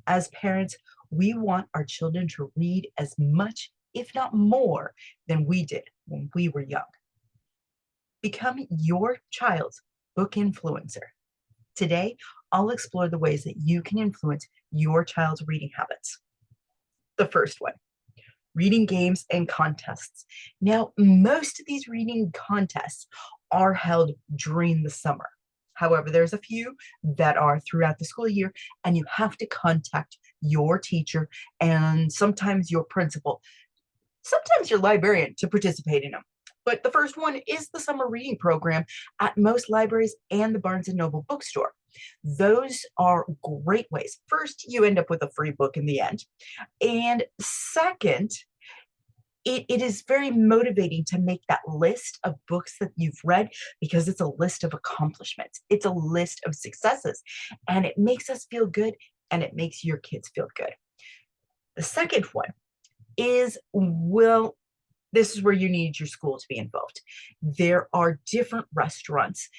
As parents, we want our children to read as much, if not more, than we did when we were young. Become your child's book influencer. Today, I'll explore the ways that you can influence your child's reading habits. The first one, reading games and contests. Now, most of these reading contests are held during the summer. However, there's a few that are throughout the school year, and you have to contact your teacher and sometimes your principal, sometimes your librarian to participate in them. But the first one is the summer reading program at most libraries and the Barnes and Noble bookstore. Those are great ways. First, you end up with a free book in the end. And second, it is very motivating to make that list of books that you've read because it's a list of accomplishments. It's a list of successes, and it makes us feel good and it makes your kids feel good. The second one is, well, this is where you need your school to be involved. There are different restaurants.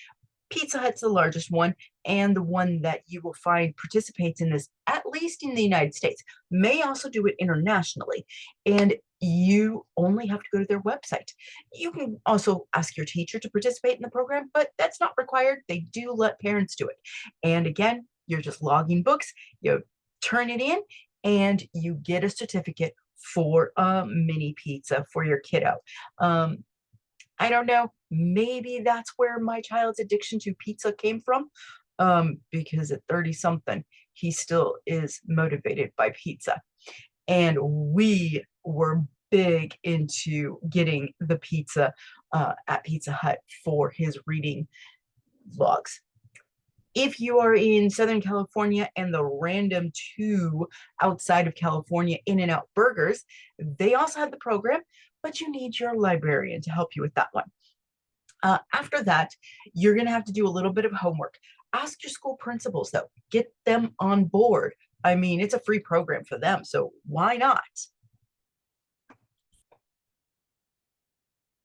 Pizza Hut's the largest one, and the one that you will find participates in this, at least in the United States, may also do it internationally. And you only have to go to their website. You can also ask your teacher to participate in the program, but that's not required. They do let parents do it. And again, you're just logging books, you turn it in, and you get a certificate for a mini pizza for your kiddo. Um, I don't know. Maybe that's where my child's addiction to pizza came from. Because at 30 something, he still is motivated by pizza. And we were big into getting the pizza at Pizza Hut for his reading vlogs. If you are in Southern California and the random two outside of California, In-N-Out Burgers, they also have the program, but you need your librarian to help you with that one. After that, you're going to have to do a little bit of homework. Ask your school principals, though. Get them on board. I mean, it's a free program for them, so why not?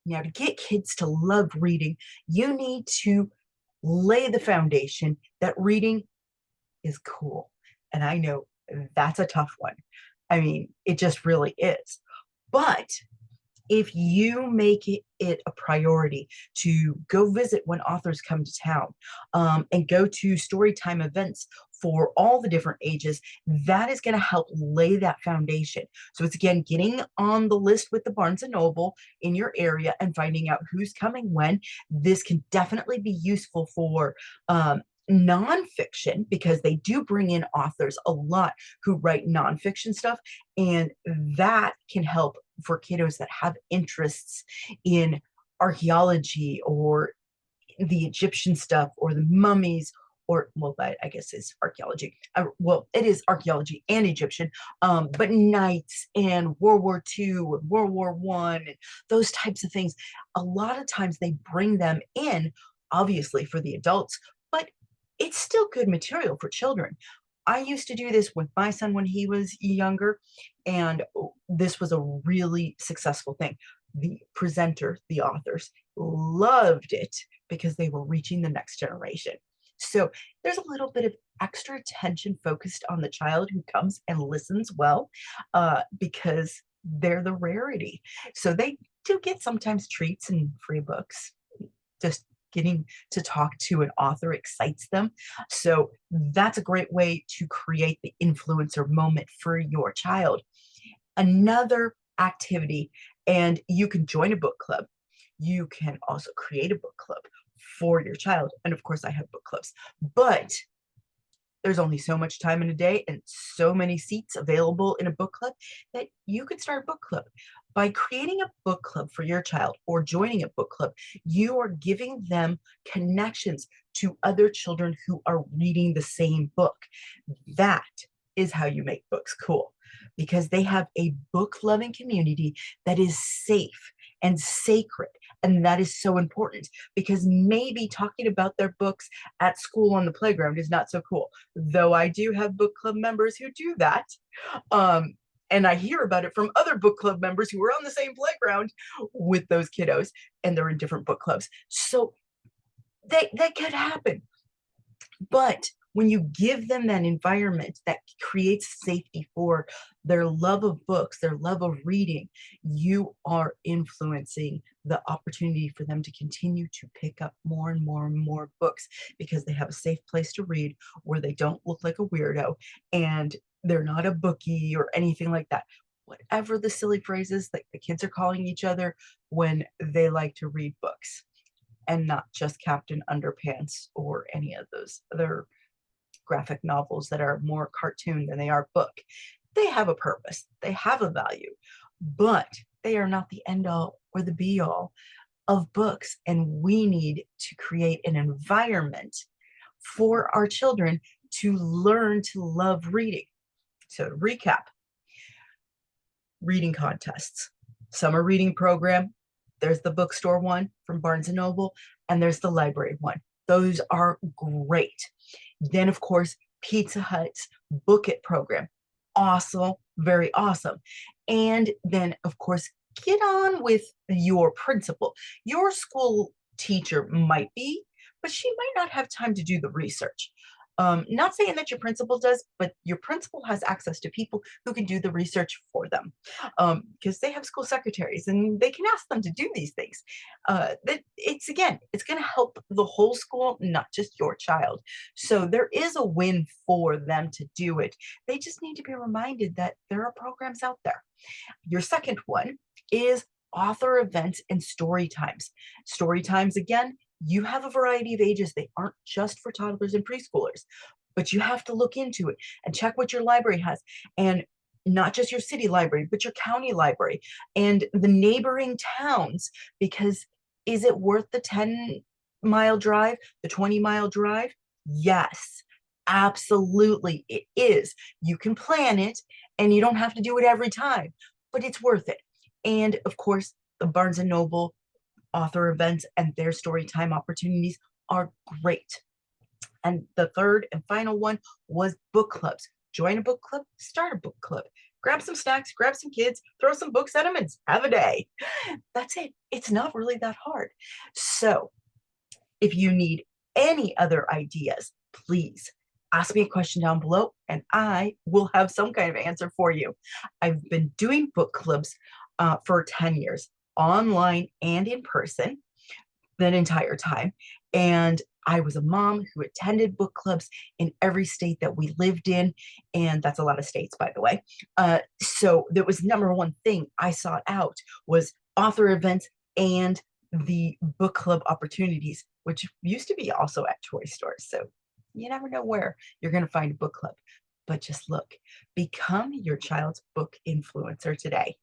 Now, to get kids to love reading, you need to lay the foundation that reading is cool. And I know that's a tough one. I mean, it just really is. But if you make it a priority to go visit when authors come to town, and go to story time events for all the different ages, that is going to help lay that foundation. So it's again getting on the list with the Barnes and Noble in your area and finding out who's coming when. This can definitely be useful for nonfiction because they do bring in authors a lot who write nonfiction stuff, and that can help for kiddos that have interests in archaeology or the Egyptian stuff or the mummies, or well, that I guess is archaeology. Well, it is archaeology and Egyptian, but knights and World War II and World War One and those types of things. A lot of times they bring them in, obviously for the adults, but it's still good material for children. I used to do this with my son when he was younger, and this was a really successful thing. The presenter, the authors, loved it because they were reaching the next generation. So there's a little bit of extra attention focused on the child who comes and listens well, because they're the rarity. So they do get sometimes treats and free books. Just getting to talk to an author excites them. So that's a great way to create the influencer moment for your child. Another activity, and you can join a book club. You can also create a book club for your child. And of course, I have book clubs, but there's only so much time in a day and so many seats available in a book club that you could start a book club. By creating a book club for your child or joining a book club, you are giving them connections to other children who are reading the same book. That is how you make books cool, because they have a book loving community that is safe and sacred. And that is so important, because maybe talking about their books at school on the playground is not so cool. Though I do have book club members who do that. Um, and I hear about it from other book club members who are on the same playground with those kiddos, and they're in different book clubs. So that could happen. But When you give them that environment that creates safety for their love of books, their love of reading, you are influencing the opportunity for them to continue to pick up more and more and more books because they have a safe place to read where they don't look like a weirdo and they're not a bookie or anything like that. Whatever the silly phrases that the kids are calling each other when they like to read books and not just Captain Underpants or any of those other graphic novels that are more cartoon than they are book. They have a purpose, they have a value, but they are not the end all or the be all of books. And we need to create an environment for our children to learn to love reading. So, to recap, reading contests, summer reading program, there's the bookstore one from Barnes and Noble, and there's the library one. Those are great. Then, of course, Pizza Hut's Book It program. Awesome, very awesome. And then, of course, get on with your principal. Your school teacher might be, but she might not have time to do the research. Not saying that your principal does, but your principal has access to people who can do the research for them because they have school secretaries and they can ask them to do these things. It's again, it's going to help the whole school, not just your child. So there is a win for them to do it. They just need to be reminded that there are programs out there. Your second one is author events and story times. Story times, again, you have a variety of ages. They aren't just for toddlers and preschoolers, but you have to look into it and check what your library has. And not just your city library, but your county library and the neighboring towns, because is it worth the 10-mile drive, the 20-mile drive? Yes, absolutely it is. You can plan it and you don't have to do it every time, but it's worth it. And of course, the Barnes and Noble author events and their story time opportunities are great. And the third and final one was book clubs. Join a book club, start a book club. Grab some snacks, grab some kids, throw some books at them, and have a day. That's it. It's not really that hard. So if you need any other ideas, please ask me a question down below and I will have some kind of answer for you. I've been doing book clubs for 10 years, online and in person, that entire time. And I was a mom who attended book clubs in every state that we lived in. And that's a lot of states, by the way. So there was number one thing I sought out was author events and the book club opportunities, which used to be also at toy stores. So you never know where you're going to find a book club. But just look, become your child's book influencer today.